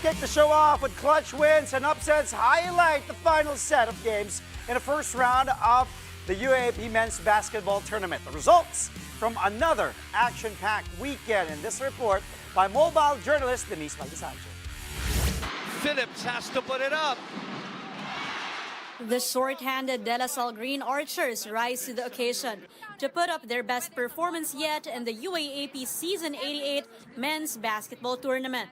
kick the show off with clutch wins and upsets highlight the final set of games in the first round of the UAAP Men's Basketball Tournament. The results from another action-packed weekend in this report by mobile journalist Denise Valdesancho. Phillips has to put it up. The short-handed De La Salle Green Archers rise to the occasion to put up their best performance yet in the UAAP Season 88 Men's Basketball Tournament.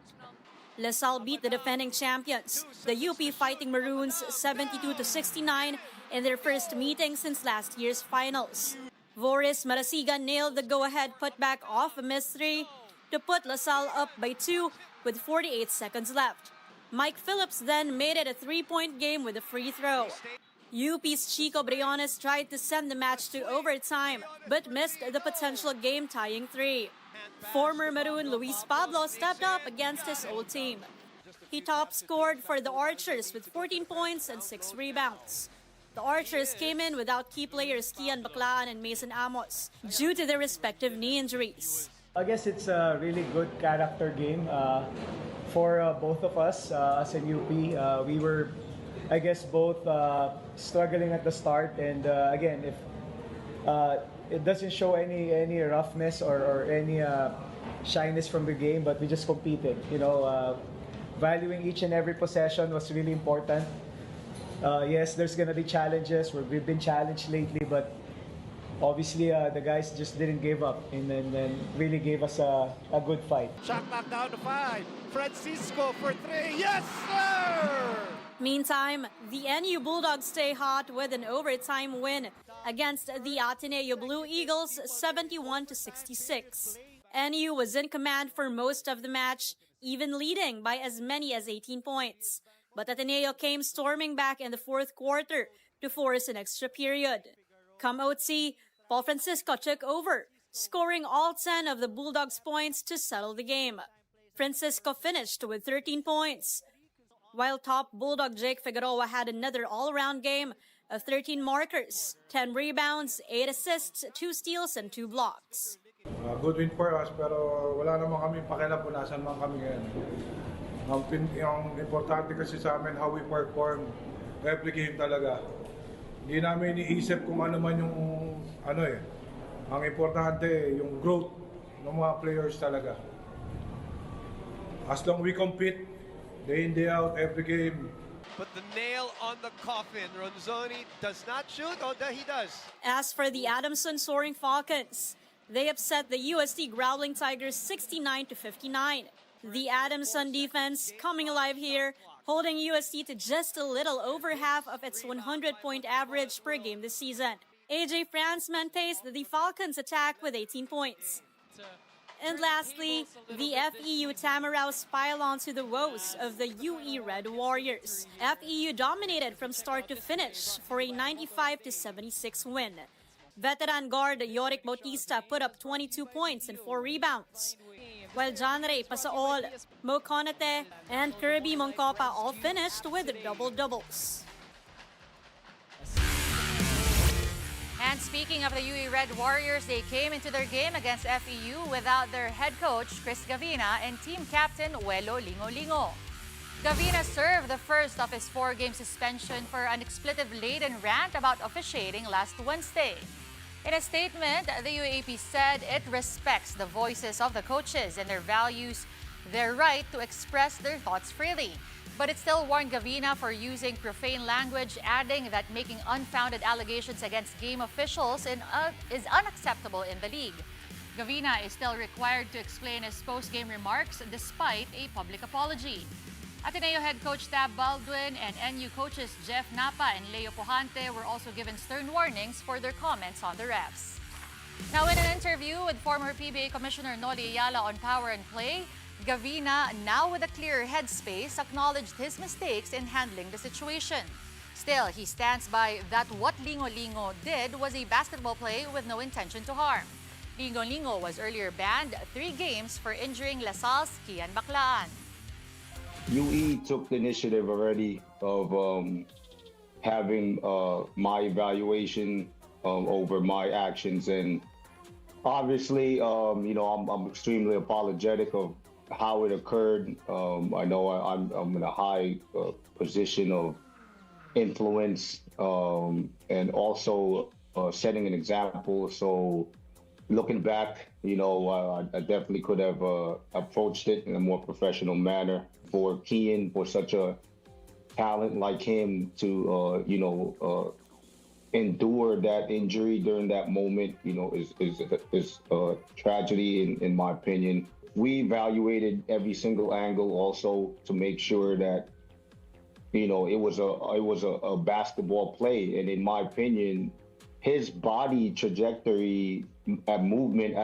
La Salle beat the defending champions, the UP Fighting Maroons, 72-69 in their first meeting since last year's finals. Voris Marasigan nailed the go-ahead putback off a missed three to put La Salle up by 2 with 48 seconds left. Mike Phillips then made it a three-point game with a free throw. UP's Chico Briones tried to send the match to overtime but missed the potential game-tying three. Former Maroon Luis Pablo stepped up against his old team. He top-scored for the Archers with 14 points and 6 rebounds. The Archers came in without key players Kian Baclaan and Mason Amos due to their respective knee injuries. I guess it's a really good character game for both of us as in UP. We were, I guess, both struggling at the start, and again, if it doesn't show any roughness or any shyness from the game, but we just competed. You know, valuing each and every possession was really important. Yes, there's gonna be challenges. We've been challenged lately, but obviously, the guys just didn't give up and really gave us a good fight. Shot clock down to 5. Francisco for 3. Yes, sir! Meantime, the NU Bulldogs stay hot with an overtime win against the Ateneo Blue Eagles, 71-66. NU was in command for most of the match, even leading by as many as 18 points. But Ateneo came storming back in the fourth quarter to force an extra period. Come OT, Paul Francisco took over, scoring all 10 of the Bulldogs' points to settle the game. Francisco finished with 13 points, while top Bulldog Jake Figueroa had another all-around game of 13 markers, 10 rebounds, 8 assists, 2 steals, and 2 blocks. Good win for us, pero wala naman kami pakialam kung nasan man kami ngayon. Ang importante kasi sa amin how we perform every game talaga. Hindi namin iniisip kung ano man yung ang importante yung growth ng mga players talaga. As long we compete, day in, day out, every game. But the nail on the coffin, Ronzoni does not shoot. Oh, he does. As for the Adamson Soaring Falcons, they upset the UST Growling Tigers 69-59. The Adamson defense coming alive here, holding UST to just a little over half of its 100-point average per game this season. AJ Franzman paced the Falcons' attack with 18 points. And lastly, the FEU Tamaraws pile on to the woes of the UE Red Warriors. FEU dominated from start to finish for a 95-76 win. Veteran guard Yorick Bautista put up 22 points and 4 rebounds, while John Ray Pasaol, Mo Conate, and Kirby Moncopa all finished with double-doubles. And speaking of the UE Red Warriors, they came into their game against FEU without their head coach, Chris Gavina, and team captain, Welo Lingo-Lingo. Gavina served the first of his 4-game suspension for an expletive-laden rant about officiating last Wednesday. In a statement, the UAAP said it respects the voices of the coaches and their values their right to express their thoughts freely. But it still warned Gavina for using profane language, adding that making unfounded allegations against game officials is unacceptable in the league. Gavina is still required to explain his post-game remarks despite a public apology. Ateneo head coach Tab Baldwin and NU coaches Jeff Napa and Leo Pujante were also given stern warnings for their comments on the refs. Now, in an interview with former PBA Commissioner Noli Ayala on Power and Play, Gavina, now with a clearer headspace, acknowledged his mistakes in handling the situation. Still, he stands by that what Lingo-Lingo did was a basketball play with no intention to harm. Lingo-Lingo was earlier banned 3 games for injuring La Salle's Kian Baclaan. UE took the initiative already of having my evaluation over my actions, and obviously, I'm extremely apologetic of how it occurred. I know I'm in a high position of influence, and also setting an example. So looking back, I definitely could have approached it in a more professional manner. For Kian, for such a talent like him to endure that injury during that moment, is a tragedy in my opinion. We evaluated every single angle also to make sure that it was a basketball play, and in my opinion, his body trajectory movement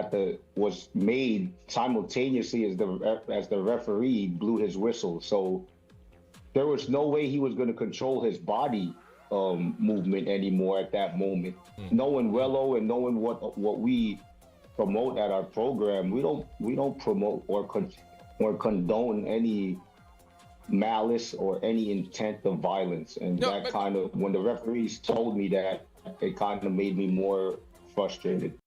was made simultaneously as the referee blew his whistle. So there was no way he was going to control his body movement anymore at that moment. Knowing Wello and knowing what we promote at our program, we don't promote or condone any malice or any intent of violence. And when the referees told me that, it kind of made me more frustrated.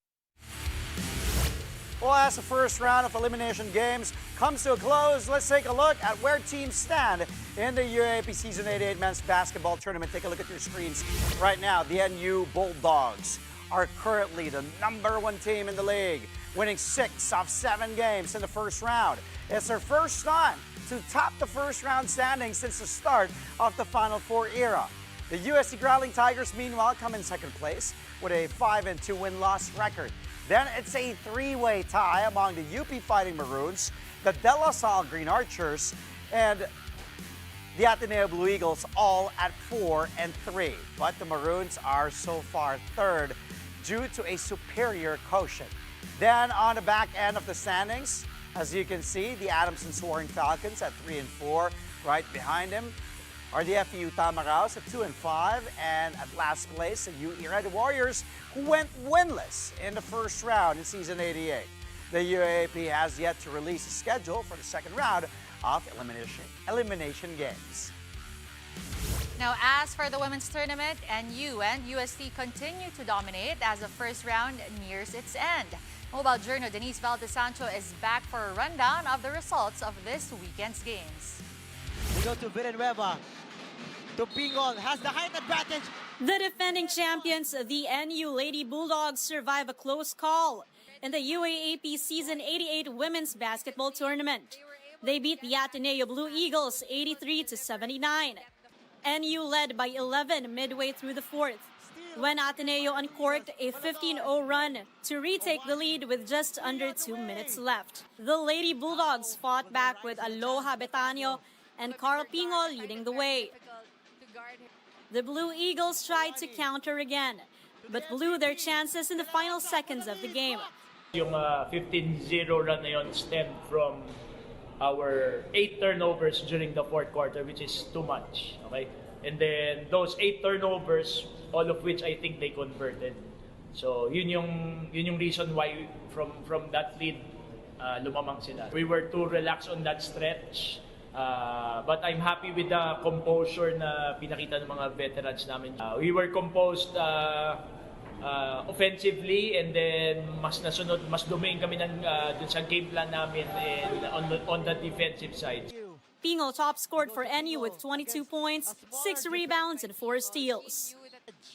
Well, as the first round of elimination games comes to a close, let's take a look at where teams stand in the UAAP Season 88 Men's Basketball Tournament. Take a look at your screens right now. The NU Bulldogs are currently the #1 team in the league, winning 6 of 7 games in the first round. It's their first time to top the first round standings since the start of the Final Four era. The USC Growling Tigers, meanwhile, come in second place with a 5-2 win-loss record. Then it's a 3-way tie among the UP Fighting Maroons, the De La Salle Green Archers, and the Ateneo Blue Eagles, all at 4-3. But the Maroons are so far third due to a superior quotient. Then on the back end of the standings, as you can see, the Adamson Soaring Falcons at 3-4. Right behind them are the FEU Tamaraos at 2-5, and at last place, the UE Red Warriors, who went winless in the first round in Season 88. The UAAP has yet to release a schedule for the second round of elimination games. Now, as for the women's tournament, NU and UST continue to dominate as the first round nears its end. Mobile Journal Denise Valdesancho is back for a rundown of the results of this weekend's games. We go to Villanueva. Tupingon has the height advantage. The defending champions, the NU Lady Bulldogs, survive a close call in the UAAP Season 88 Women's Basketball Tournament. They beat the Ateneo Blue Eagles 83-79. NU led by 11 midway through the fourth, when Ateneo uncorked a 15-0 run to retake the lead with just under 2 minutes left. The Lady Bulldogs fought back with Aloha Betano and Carl Pingo leading the way. The Blue Eagles tried to counter again, but blew their chances in the final seconds of the game. Yung 15-0 run na yun stemmed from our 8 turnovers during the fourth quarter, which is too much. Okay, and then those 8 turnovers, all of which I think they converted. So yun yung reason why from that lead lumamang sila. We were too relaxed on that stretch. But I'm happy with the composure na pinakita ng mga veterans namin. We were composed offensively, and then mas dumain kami dun sa game plan namin on the defensive side. Pingo top scored for NU with 22 points, 6 rebounds, and 4 steals.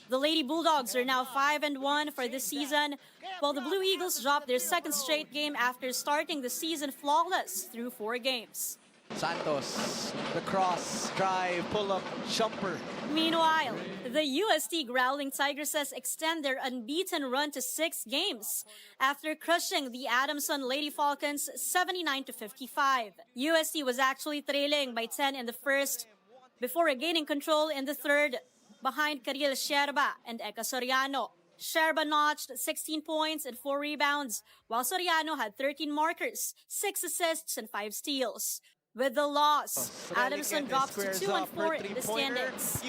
The Lady Bulldogs are now 5-1 for this season, while the Blue Eagles dropped their second straight game after starting the season flawless through 4 games. Santos, the cross, drive, pull-up, jumper. Meanwhile, the UST Growling Tigresses extend their unbeaten run to 6 games after crushing the Adamson Lady Falcons 79-55. UST was actually trailing by 10 in the first before regaining control in the third behind Karil Sherba and Eka Soriano. Sherba notched 16 points and 4 rebounds, while Soriano had 13 markers, 6 assists, and 5 steals. With the loss, Adamson drops to 2-4 in the standings.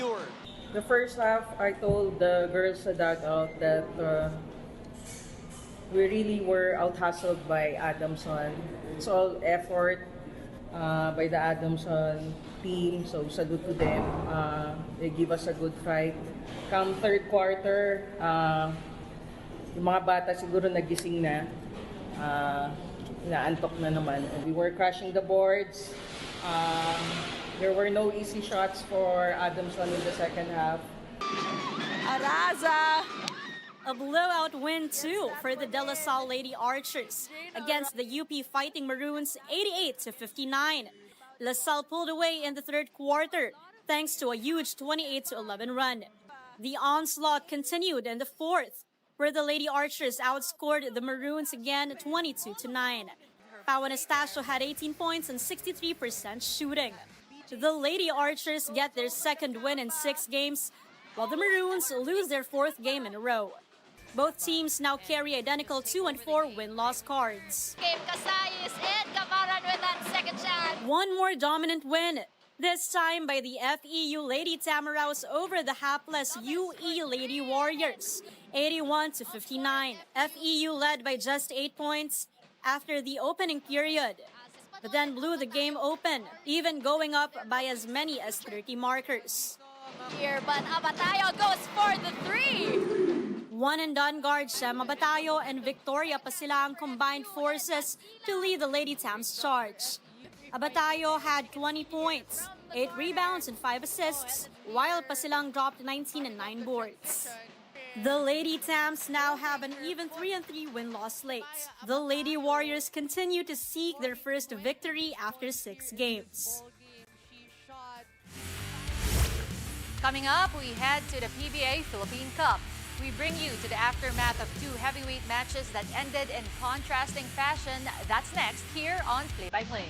The first half, I told the girls sa dugout that we really were out-hustled by Adamson. It's all effort by the Adamson team, so salute to them. They give us a good fight. Come third quarter, yung mga bata siguro nagising na. naantok na naman. We were crashing the boards. There were no easy shots for Adamson in the second half. Araza! A blowout win, too, for the De La Salle Lady Archers against the UP Fighting Maroons 88-59. La Salle pulled away in the third quarter thanks to a huge 28-11 run. The onslaught continued in the fourth, where the Lady Archers outscored the Maroons again 22-9. Pao Anastasio had 18 points and 63% shooting. The Lady Archers get their second win in 6 games, while the Maroons lose their 4th game in a row. Both teams now carry identical 2-4 win-loss cards. One more dominant win, this time by the FEU Lady Tamaraws over the hapless UE Lady Warriors, 81-59. FEU led by just 8 points after the opening period, but then blew the game open, even going up by as many as 30 markers. Here, but Abatayo goes for the 3. One-and-done guard Shema Batayo and Victoria Pasilang combined forces to lead the Lady Tams charge. Abatayo had 20 points, 8 rebounds and 5 assists, while Pasilang dropped 19 and 9 boards. The Lady Tams now have an even 3-3 win-loss slate. The Lady Warriors continue to seek their first victory after 6 games. Coming up, we head to the PBA Philippine Cup. We bring you to the aftermath of 2 heavyweight matches that ended in contrasting fashion. That's next here on Play by Play.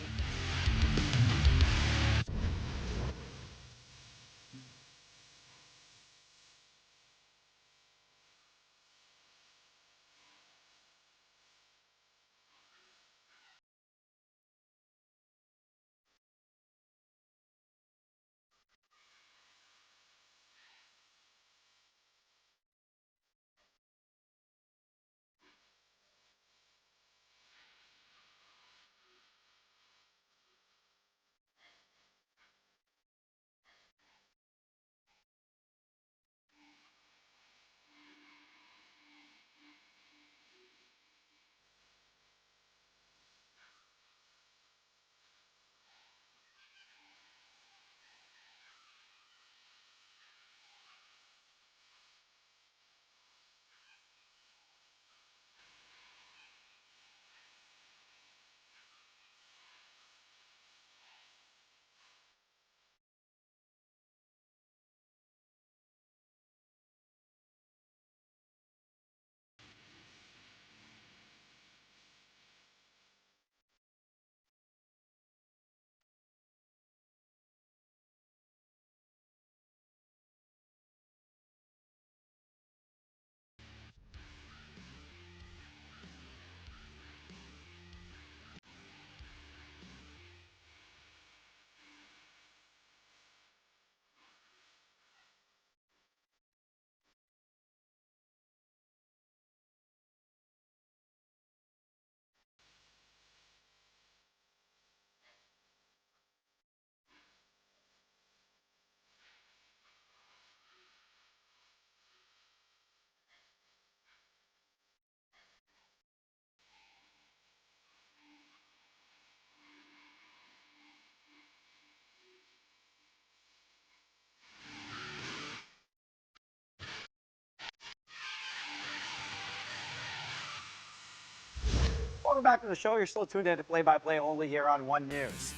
Welcome back to the show. You're still tuned in to Play-by-Play only here on One News.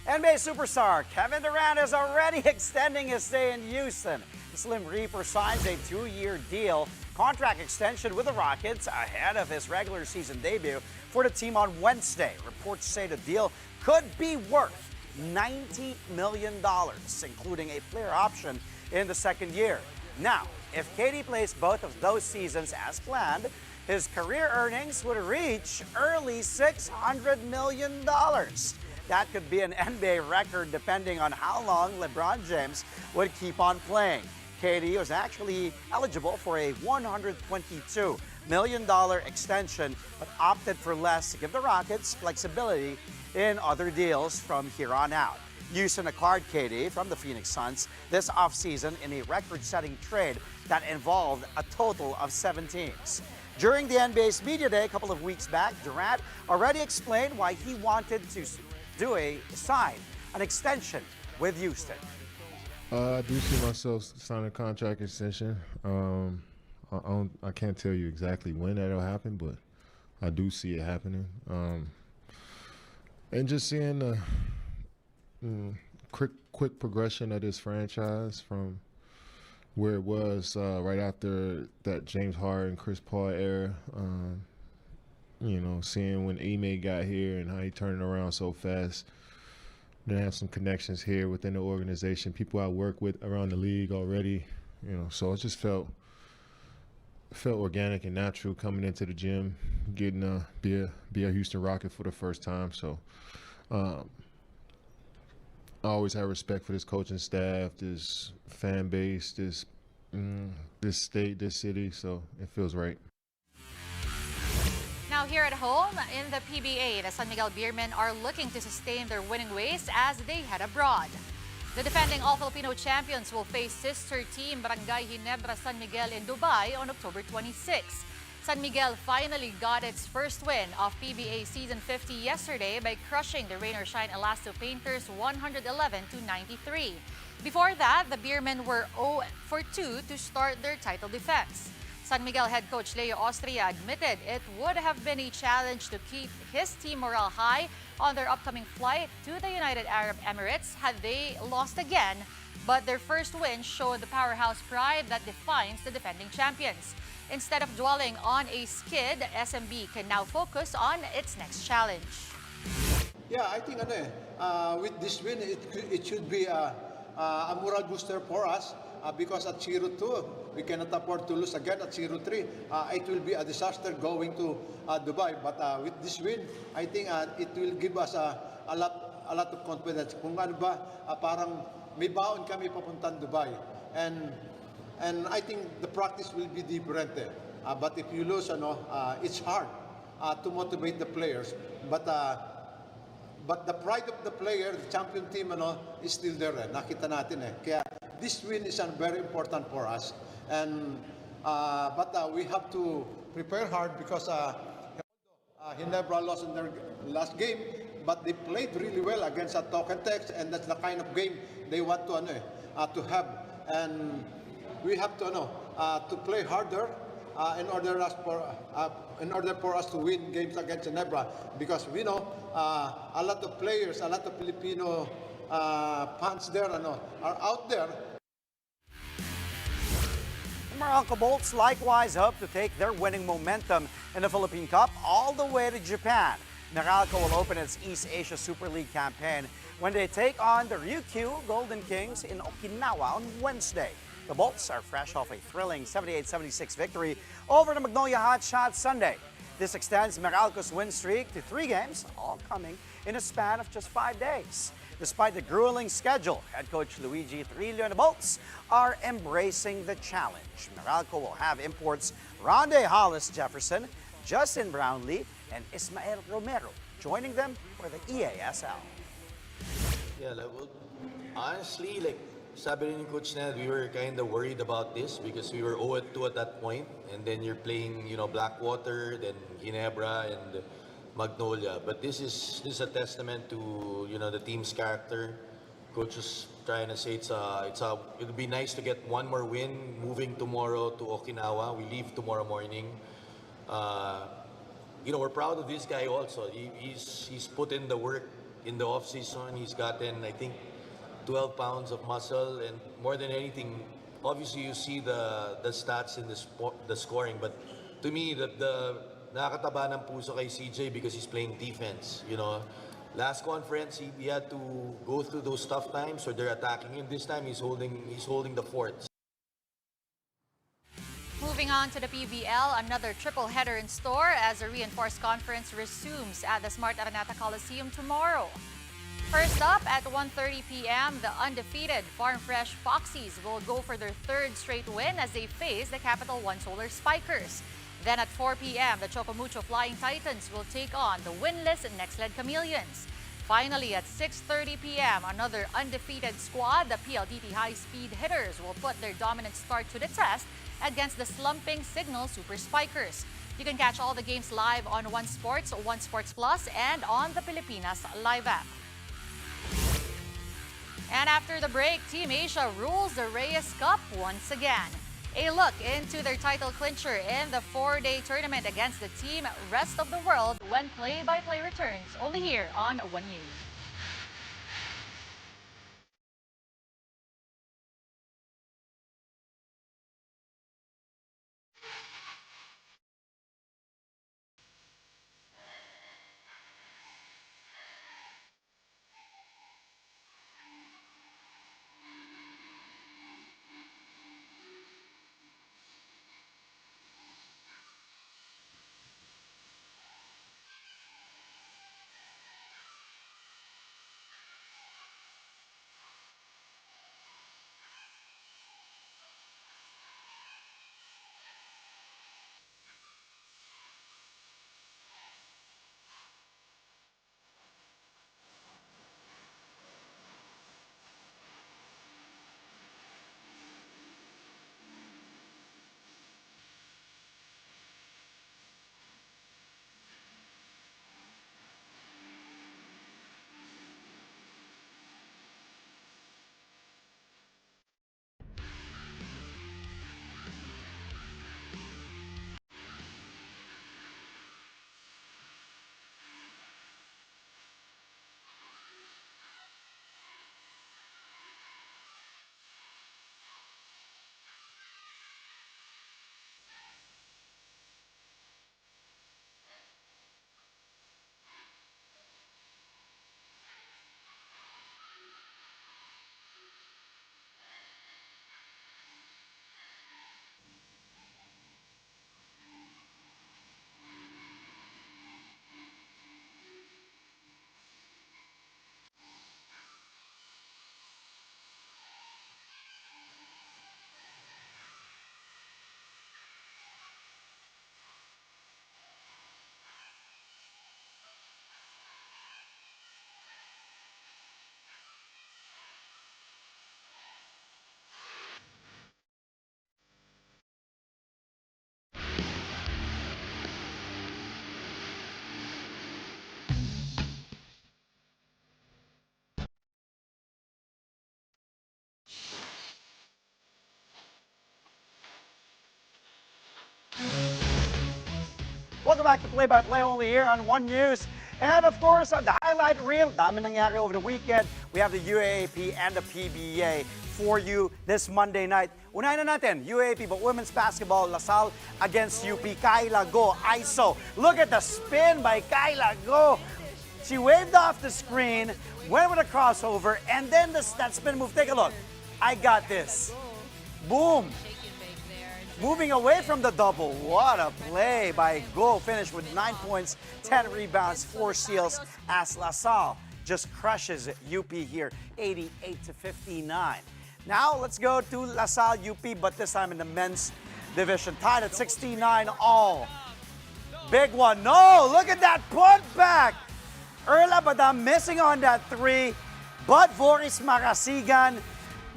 NBA superstar Kevin Durant is already extending his stay in Houston. The Slim Reaper signs a 2-year deal, contract extension with the Rockets ahead of his regular season debut for the team on Wednesday. Reports say the deal could be worth $90 million, including a player option in the second year. Now, if KD plays both of those seasons as planned, his career earnings would reach early $600 million. That could be an NBA record depending on how long LeBron James would keep on playing. KD was actually eligible for a $122 million extension, but opted for less to give the Rockets flexibility in other deals from here on out. Houston acquired KD from the Phoenix Suns this offseason in a record-setting trade that involved a total of 7 teams. During the NBA's Media Day a couple of weeks back, Durant already explained why he wanted to sign an extension with Houston. I do see myself signing a contract extension. I can't tell you exactly when that'll happen, but I do see it happening. And just seeing the quick progression of this franchise from where it was right after that James Harden, Chris Paul era. Seeing when Ime got here and how he turned it around so fast. Then I have some connections here within the organization, people I work with around the league already. So it just felt organic and natural coming into the gym, getting be a Houston Rocket for the first time. So I always have respect for this coaching staff, this fan base, this state, this city. So it feels right. Now here at home, in the PBA, the San Miguel Beermen are looking to sustain their winning ways as they head abroad. The defending All-Filipino champions will face sister team Barangay Ginebra San Miguel in Dubai on October 26. San Miguel finally got its first win of PBA Season 50 yesterday by crushing the Rain or Shine Elasto Painters 111-93. Before that, the Beermen were 0-2 to start their title defense. San Miguel head coach Leo Austria admitted it would have been a challenge to keep his team morale high on their upcoming flight to the United Arab Emirates had they lost again, but their first win showed the powerhouse pride that defines the defending champions. Instead of dwelling on a skid, SMB can now focus on its next challenge. Yeah, I think with this win, it should be a moral booster for us because at 0-2, we cannot afford to lose again at 0-3. It will be a disaster going to Dubai. But with this win, I think it will give us a lot of confidence. Kung ano ba, parang may baon kami papuntang Dubai. And I think the practice will be different. But if you lose, it's hard to motivate the players. But the pride of the player, the champion team, is still there. Nakita natin. Kaya this win is very important for us. But we have to prepare hard because Ginebra lost in their last game, but they played really well against Token Tex, and that's the kind of game they want to have. And we have to play harder in order for us to win games against Ginebra, because we know a lot of players, a lot of Filipino fans there are out there. Meralco Bolts likewise hope to take their winning momentum in the Philippine Cup all the way to Japan. Meralco will open its East Asia Super League campaign when they take on the Ryukyu Golden Kings in Okinawa on Wednesday. The Bolts are fresh off a thrilling 78-76 victory over the Magnolia Hotshots Sunday. This extends Meralco's win streak to 3 games, all coming in a span of just 5 days. Despite the grueling schedule, head coach Luigi Trillo and the Bolts are embracing the challenge. Meralco will have imports Ronde Hollis Jefferson, Justin Brownlee, and Ismael Romero joining them for the EASL. Yeah, honestly, sabi rin ni Coach Ned, we were kind of worried about this because we were 0-2 at that point, and then you're playing, Blackwater, then Ginebra, and Magnolia. But this is a testament to the team's character. Coach is trying to say it'll be nice to get one more win moving tomorrow to Okinawa. We leave tomorrow morning. We're proud of this guy also. He's put in the work in the off season. He's gotten, I think, 12 pounds of muscle, and more than anything, obviously you see the stats in the scoring, but to me the nakakataba ng puso kay CJ because he's playing defense. Last conference he had to go through those tough times, so they're attacking him. This time he's holding the fort. Moving on to the PBL, another triple header in store as a reinforced conference resumes at the Smart Araneta Coliseum tomorrow. First up at 1:30 p.m., the undefeated Farm Fresh Foxies will go for their 3rd straight win as they face the Capital One Solar Spikers. Then at 4 p.m., the Chocomucho Flying Titans will take on the winless Nextled Chameleons. Finally, at 6:30 p.m., another undefeated squad, the PLDT high-speed hitters, will put their dominant start to the test against the slumping Signal Super Spikers. You can catch all the games live on One Sports, One Sports Plus, and on the Pilipinas Live app. And after the break, Team Asia rules the Reyes Cup once again. A look into their title clincher in the 4-day tournament against the team Rest of the World when play-by-play returns only here on One News. Welcome back to Play-by-Play only here on One News. And of course, on the highlight reel, dami nangyari over the weekend. We have the UAAP and the PBA for you this Monday night. Unahin na natin, UAAP but women's basketball, LaSalle against UP. Kyla Go, ISO. Look at the spin by Kyla Go. She waved off the screen, went with a crossover, and then that spin move. Take a look. I got this. Boom. Moving away from the double. What a play by Go. Finished with 9 points, 10 rebounds, 4 steals as LaSalle just crushes UP here, 88-59. Now let's go to LaSalle UP, but this time in the men's division. Tied at 69 all. Big one. No, look at that putback. Erla Badam missing on that three, but Voris Marasigan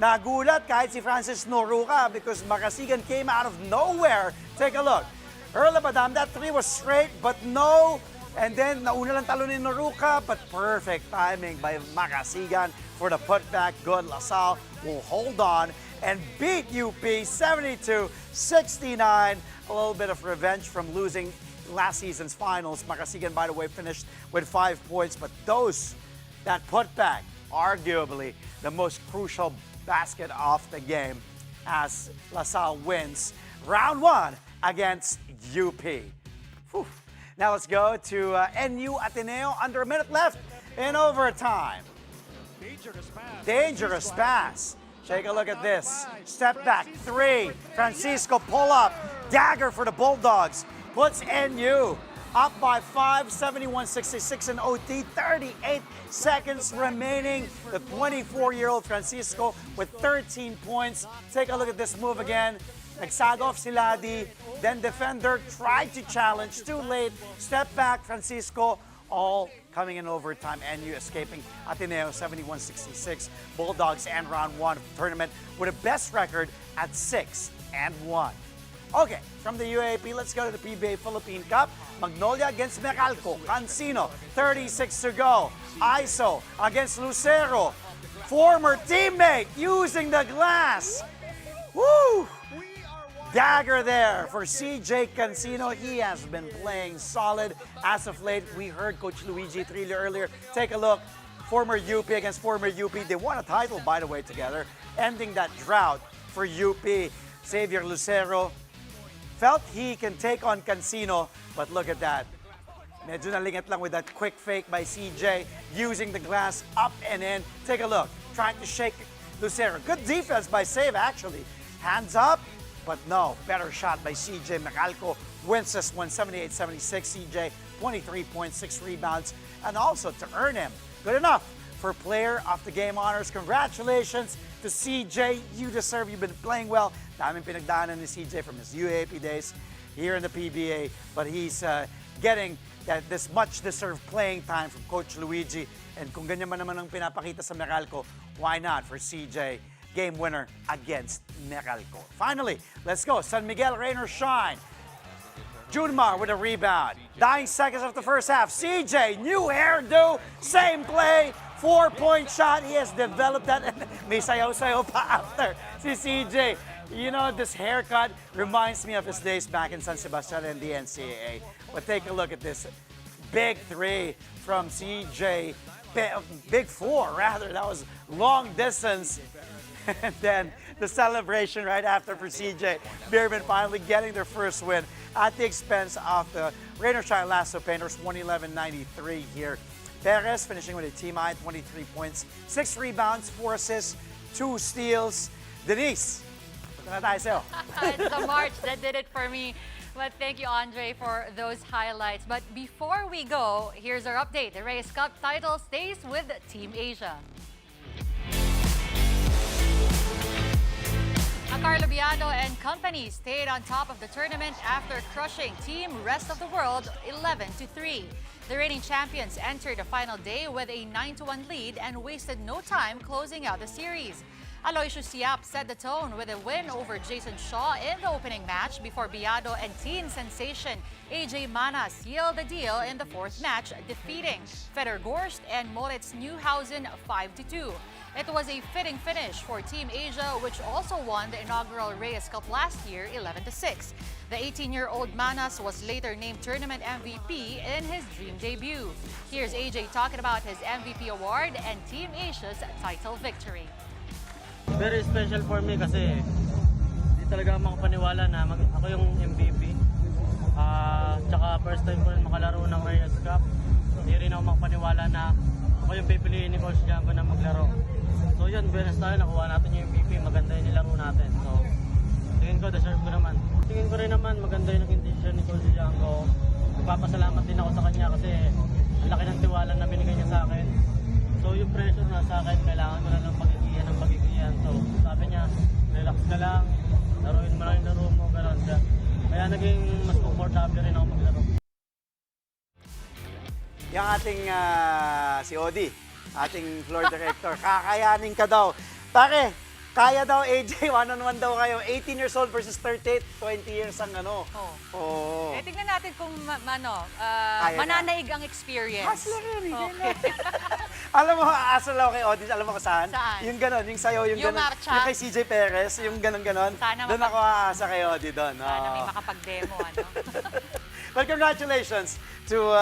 nagulat kahit si Francis Noruca because Marasigan came out of nowhere. Take a look. Erla Badam, that three was straight, but no. And then nauna lang talo ni Noruca, but perfect timing by Marasigan for the putback. Good. LaSalle will hold on and beat UP 72-69. A little bit of revenge from losing last season's finals. Marasigan, by the way, finished with 5 points, but that putback, arguably the most crucial basket of the game as LaSalle wins round one against UP. Whew. Now let's go to NU Ateneo. Under a minute left in overtime. Dangerous pass. Take a look at this. Step back three. Francisco pull up. Dagger for the Bulldogs. Puts NU up by 5, 71-66 in OT. 38 seconds remaining. The 24-year-old Francisco with 13 points. Take a look at this move again. Nagsag off si Ladi. Then defender tried to challenge. Too late. Step back Francisco all coming in overtime. NU escaping Ateneo 71-66. Bulldogs end round 1 of the tournament with a best record at 6-1. Okay, from the UAAP, let's go to the PBA Philippine Cup. Magnolia against Meralco. Cancino, 36 to go. ISO against Lucero. Former teammate using the glass. Woo! Dagger there for CJ Cancino. He has been playing solid as of late. We heard Coach Luigi Trillo earlier. Take a look. Former UP against former UP. They won a title, by the way, together, ending that drought for UP. Xavier Lucero felt he can take on Cancino, but look at that. Medyo nalingit lang with that quick fake by CJ, using the glass up and in. Take a look, trying to shake Lucero. Good defense by Save, actually. Hands up, but no. Better shot by CJ. Meralco wins this one, 78-76. CJ, 23.6 rebounds, and also to earn him. Good enough for Player of the Game honors. Congratulations to CJ. You deserve, you've been playing well. Daming pinagdaanan ni CJ from his UAAP days here in the PBA, but he's getting this much-deserved playing time from Coach Luigi. And kung ganyan man naman ang pinapakita sa Meralco, why not for CJ? Game winner against Meralco. Finally, let's go. San Miguel, rain or shine. Junmar with a rebound. 9 seconds of the first half. CJ, new hairdo, same play. 4-point shot. He has developed that. May sayaw-sayaw pa after si CJ. You know, this haircut reminds me of his days back in San Sebastian and the NCAA. But take a look at this. Big three from CJ. Big four, rather. That was long distance. And then the celebration right after for CJ. Beerman finally getting their first win at the expense of the Rain or Shine Lasso Painters, 111-93 here. Perez finishing with a team high, 23 points, 6 rebounds, 4 assists, 2 steals. Denise, punta na tayo sa'yo. It's the March that did it for me. But thank you, Andre, for those highlights. But before we go, here's our update. The Reyes Cup title stays with Team Asia. Carlo Biado and company stayed on top of the tournament after crushing Team Rest of the World 11-3. The reigning champions entered the final day with a 9-1 lead and wasted no time closing out the series. Aloysius Siap set the tone with a win over Jason Shaw in the opening match before Biado and teen sensation AJ Mana sealed the deal in the fourth match, defeating Feder Gorst and Moritz Neuhausen 5-2. It was a fitting finish for Team Asia, which also won the inaugural Reyes Cup last year, 11-6. The 18-year-old Manas was later named tournament MVP in his dream debut. Here's AJ talking about his MVP award and Team Asia's title victory. Very special for me kasi di talaga makapaniwala na ako yung MVP. Tsaka first time ko rin makalaro ng Reyes Cup. Hindi rin ako makapaniwala na ako yung pipiliin ni Coach Jango na maglaro. So yun, beres tayo, nakuha natin yung MVP, maganda yung nilaro natin. So tingin ko, deserve ko naman. Tingin ko rin naman, maganda yung intention ni Coach Jango. Magpapasalamat din ako sa kanya kasi ang laki ng tiwala na binigay niya sa akin. So yung pressure na sa akin, kailangan ko na lang pagigiyan ng pagigiyan. So sabi niya, relax ka lang, laruin mo lang yung laro mo, gano'n siya. Kaya naging mas comfortable rin ako maglaro. Yung ating si Odi, ating floor director, kakayanin ka daw. Pare, kaya daw AJ, one-on-one daw kayo. 18 years old versus 38, 20 years ang ano. Oh. Tignan natin kung mananaig ang experience. Hustler yun, okay. Alam mo, asal ako kay Odi, alam mo kung saan? Saan? Yung ganon, yung sayo, yung ganon. marcha. Yung kay CJ Perez, yung ganon-ganon. Doon ako aasa kay Odi doon. Sana may makapag-demo, ano? But congratulations to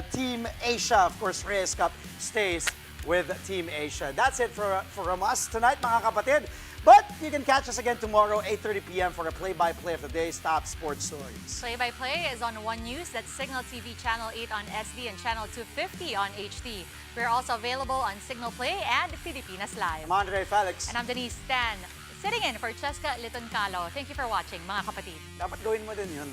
Team Asia. Of course, Reyes Cup stays with Team Asia. That's it from us tonight, mga kapatid. But you can catch us again tomorrow, 8:30 p.m. for a play-by-play of the day's top sports stories. Play-by-play is on One News, that's Signal TV Channel 8 on SD and Channel 250 on HD. We're also available on Signal Play and Pilipinas Live. I'm Andre Felix. And I'm Denise Stan, sitting in for Cheska Litoncalo. Thank you for watching, mga kapatid. Dapat gawin mo din yun.